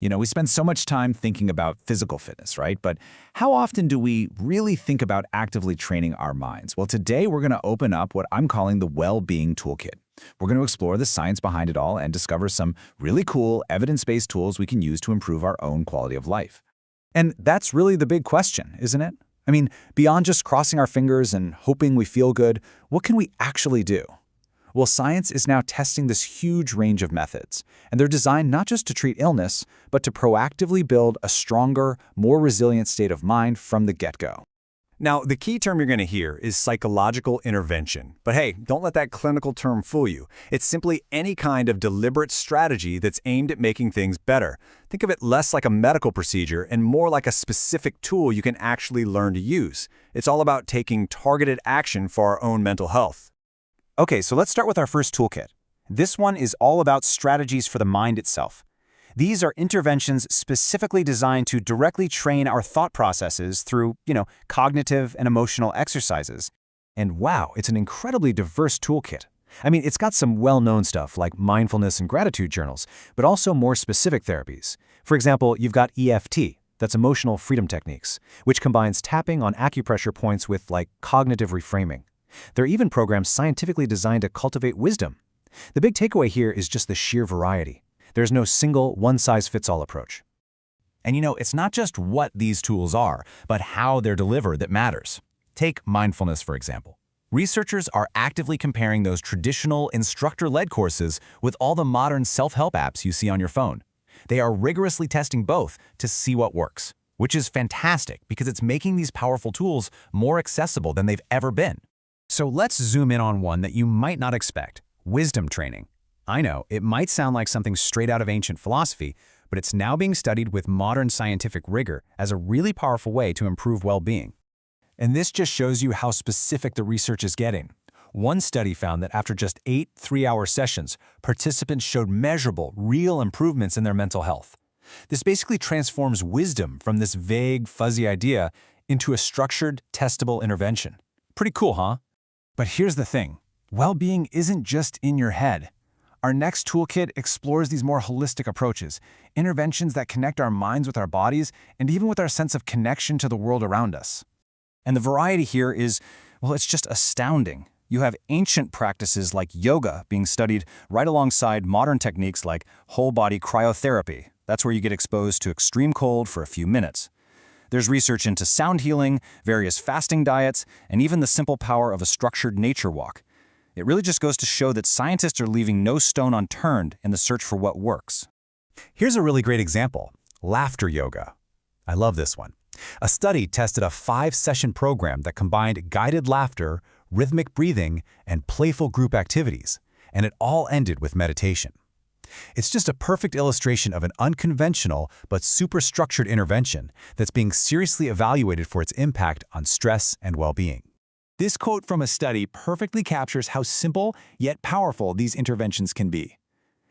We spend so much time thinking about physical fitness, right? But how often do we really think about actively training our minds? Well, today we're going to open up what I'm calling the Well-being Toolkit. We're going to explore the science behind it all and discover some really cool evidence-based tools we can use to improve our own quality of life. And that's really the big question, isn't it? I mean, beyond just crossing our fingers and hoping we feel good, what can we actually do? Well, science is now testing this huge range of methods, and they're designed not just to treat illness, but to proactively build a stronger, more resilient state of mind from the get-go. Now, the key term you're going to hear is psychological intervention. But hey, don't let that clinical term fool you. It's simply any kind of deliberate strategy that's aimed at making things better. Think of it less like a medical procedure and more like a specific tool you can actually learn to use. It's all about taking targeted action for our own mental health. Okay, so let's start with our first toolkit. This one is all about strategies for the mind itself. These are interventions specifically designed to directly train our thought processes through, cognitive and emotional exercises. And wow, it's an incredibly diverse toolkit. I mean, it's got some well-known stuff like mindfulness and gratitude journals, but also more specific therapies. For example, you've got EFT, that's emotional freedom techniques, which combines tapping on acupressure points with cognitive reframing. There are even programs scientifically designed to cultivate wisdom. The big takeaway here is just the sheer variety. There's no single one-size-fits-all approach. And it's not just what these tools are, but how they're delivered that matters. Take mindfulness, for example. Researchers are actively comparing those traditional instructor-led courses with all the modern self-help apps you see on your phone. They are rigorously testing both to see what works, which is fantastic because it's making these powerful tools more accessible than they've ever been. So let's zoom in on one that you might not expect: wisdom training. I know, it might sound like something straight out of ancient philosophy, but it's now being studied with modern scientific rigor as a really powerful way to improve well-being. And this just shows you how specific the research is getting. One study found that after just 8 3-hour sessions, participants showed measurable, real improvements in their mental health. This basically transforms wisdom from this vague, fuzzy idea into a structured, testable intervention. Pretty cool, huh? But here's the thing. Well-being isn't just in your head. Our next toolkit explores these more holistic approaches, interventions that connect our minds with our bodies and even with our sense of connection to the world around us. And the variety here is, well, it's just astounding. You have ancient practices like yoga being studied right alongside modern techniques like whole-body cryotherapy. That's where you get exposed to extreme cold for a few minutes. There's research into sound healing, various fasting diets, and even the simple power of a structured nature walk. It really just goes to show that scientists are leaving no stone unturned in the search for what works. Here's a really great example: laughter yoga. I love this one. A study tested a 5-session program that combined guided laughter, rhythmic breathing, and playful group activities, and it all ended with meditation. It's just a perfect illustration of an unconventional but super-structured intervention that's being seriously evaluated for its impact on stress and well-being. This quote from a study perfectly captures how simple yet powerful these interventions can be.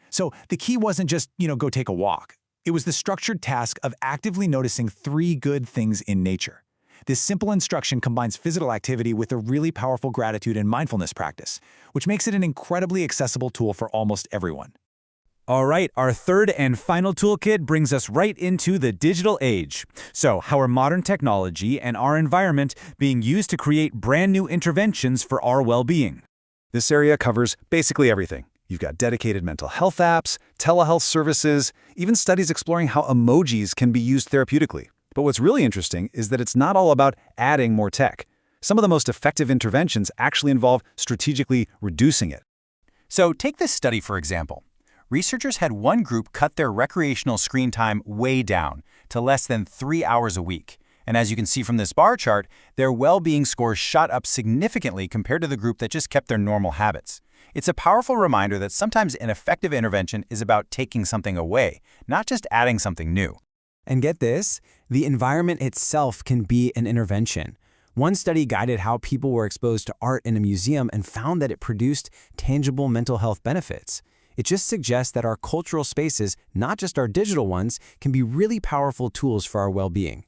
So the key wasn't just, go take a walk. It was the structured task of actively noticing 3 good things in nature. This simple instruction combines physical activity with a really powerful gratitude and mindfulness practice, which makes it an incredibly accessible tool for almost everyone. All right, our third and final toolkit brings us right into the digital age. So, how are modern technology and our environment being used to create brand new interventions for our well-being? This area covers basically everything. You've got dedicated mental health apps, telehealth services, even studies exploring how emojis can be used therapeutically. But what's really interesting is that it's not all about adding more tech. Some of the most effective interventions actually involve strategically reducing it. So, take this study for example. Researchers had one group cut their recreational screen time way down to less than 3 hours a week. And as you can see from this bar chart, their well-being scores shot up significantly compared to the group that just kept their normal habits. It's a powerful reminder that sometimes an effective intervention is about taking something away, not just adding something new. And get this, the environment itself can be an intervention. One study guided how people were exposed to art in a museum and found that it produced tangible mental health benefits. It just suggests that our cultural spaces, not just our digital ones, can be really powerful tools for our well-being.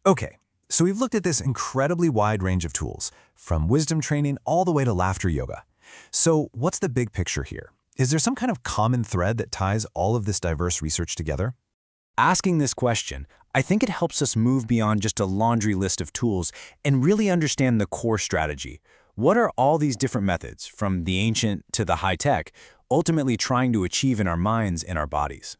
Okay, so we've looked at this incredibly wide range of tools, from wisdom training all the way to laughter yoga. So what's the big picture here? Is there some kind of common thread that ties all of this diverse research together? Asking this question, I think it helps us move beyond just a laundry list of tools and really understand the core strategy. What are all these different methods, from the ancient to the high-tech, ultimately trying to achieve in our minds and our bodies?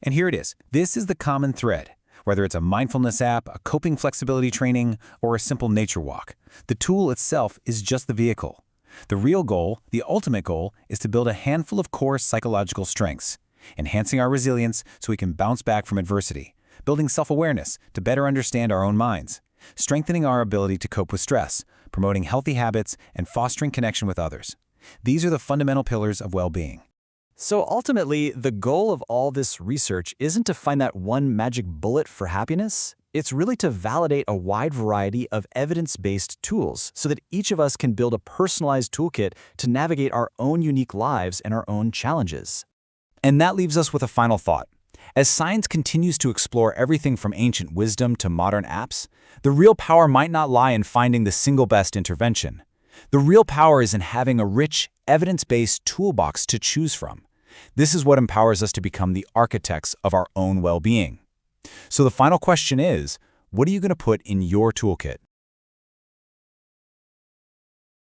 And here it is. This is the common thread. Whether it's a mindfulness app, a coping flexibility training, or a simple nature walk, the tool itself is just the vehicle. The real goal, the ultimate goal, is to build a handful of core psychological strengths, enhancing our resilience so we can bounce back from adversity, building self-awareness to better understand our own minds, strengthening our ability to cope with stress, promoting healthy habits, and fostering connection with others. These are the fundamental pillars of well-being. So ultimately, the goal of all this research isn't to find that one magic bullet for happiness. It's really to validate a wide variety of evidence-based tools so that each of us can build a personalized toolkit to navigate our own unique lives and our own challenges. And that leaves us with a final thought. As science continues to explore everything from ancient wisdom to modern apps, the real power might not lie in finding the single best intervention. The real power is in having a rich, evidence-based toolbox to choose from. This is what empowers us to become the architects of our own well-being. So the final question is, what are you going to put in your toolkit?